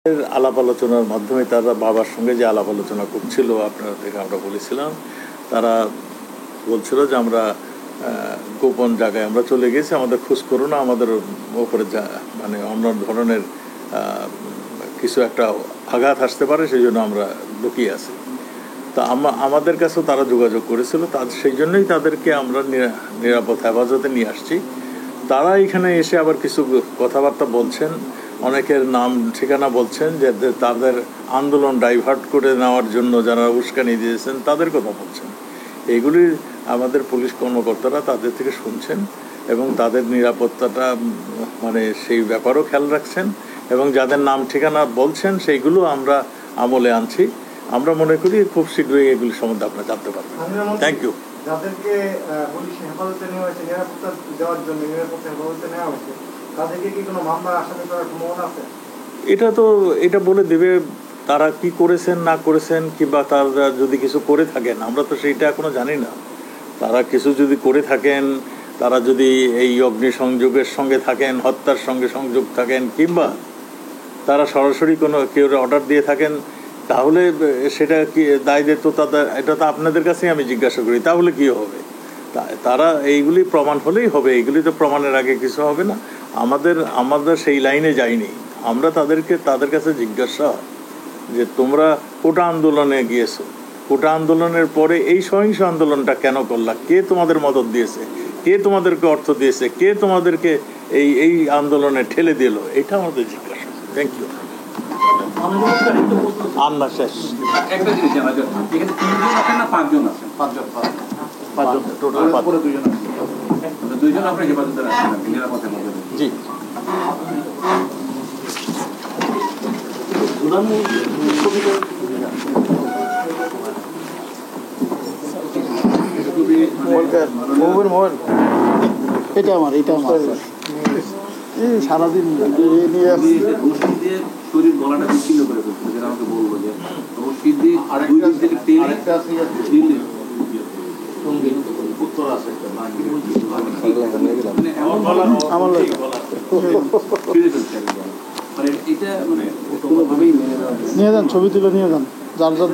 আলাপ আলোচনার মাধ্যমে তারা বাবার সঙ্গে যে আলাপ আলোচনা করছিল আপনাদেরকে আমরা বলেছিলাম, তারা বলছিল যে আমরা গোপন জায়গায় আমরা চলে গেছি, আমাদের খোঁজ করো না, আমাদের ওপরে মানে অন্য ধরনের কিছু একটা আঘাত আসতে পারে, সেই জন্য আমরা লুকিয়ে আছি। তা আমাদের কাছেও তারা যোগাযোগ করেছিল, সেই জন্যই তাদেরকে আমরা নিরাপদ হেফাজতে নিয়ে আসছি। তারা এখানে এসে আবার কিছু কথাবার্তা বলছেন, অনেকের নাম ঠিকানা বলছেন, যে তাদের আন্দোলন ডাইভার্ট করে নেওয়ার জন্য যারা উস্কানি দিয়েছেন তাদের কথা বলছেন। এইগুলি আমাদের পুলিশ কর্মকর্তারা তাদের থেকে শুনছেন এবং তাদের নিরাপত্তাটা মানে সেই ব্যাপারও খেয়াল রাখছেন, এবং যাদের নাম ঠিকানা বলছেন সেইগুলো আমরা আমলে আনছি। আমরা মনে করি খুব শীঘ্রই এগুলি সম্বন্ধে আপনারা জানতে পারবেন। Thank you. যাদেরকে পুলিশ হেফাজতে নেওয়া হয়েছে, নিরাপত্তা দেওয়ার জন্য নিরাপত্তা হেফাজতে নেওয়া হয়েছে, তাদেরকে কি কোনো মামলা আসামি করার সম্ভাবনা আছে? এটা বলে দেবে তারা কি করেছেন না করেছেন, কিংবা তারা যদি কিছু করে থাকেন, আমরা তো সেইটা এখনো জানি না। তারা কিছু যদি করে থাকেন, তারা যদি এই অগ্নিসংযোগের সঙ্গে থাকেন, হত্যার সঙ্গে সংযোগ থাকেন, কিংবা তারা সরাসরি কোনো কেউ অর্ডার দিয়ে থাকেন, তাহলে সেটা কি দায় দায়িত্ব তাদের, এটা তো আপনাদের কাছেই আমি জিজ্ঞাসা করি, তাহলে কি হবে? তারা এইগুলি প্রমাণ হলেই হবে, এইগুলি তো প্রমাণের আগে কিছু হবে না। আমাদের সেই লাইনে যাইনি আমরা। তাদের কাছে জিজ্ঞাসা যে তোমরা কোটা আন্দোলনে গিয়েছো, কোটা আন্দোলনের পরে এই সহিংস আন্দোলনটা কেন করলা, কে তোমাদের মদত দিয়েছে, কে তোমাদেরকে অর্থ দিয়েছে, কে তোমাদেরকে এই আন্দোলনে ঠেলে দিল, এটা আমাদের জিজ্ঞাসা। Thank you. আমরা শেষ। একটা জিনিস জানা যায়, এখানে 3 জন আছেন না 5 জন আছেন? 5 জন, টোটাল 2 জন আছেন। 2 জন আপনারা হেফাজতে আছেন নিরাপত্তার মধ্যে? জি। এটা আমার সারাদিন শরীর গলাটা বিচ্ছিন্ন করে ফেলছিল, যেটা আমাকে বলবো যে উত্তর আছে মানে এটা মানে কোনোভাবেই মেনে নেওয়া, নিয়ে যান, ছবি তুলে নিয়ে যান, যার যার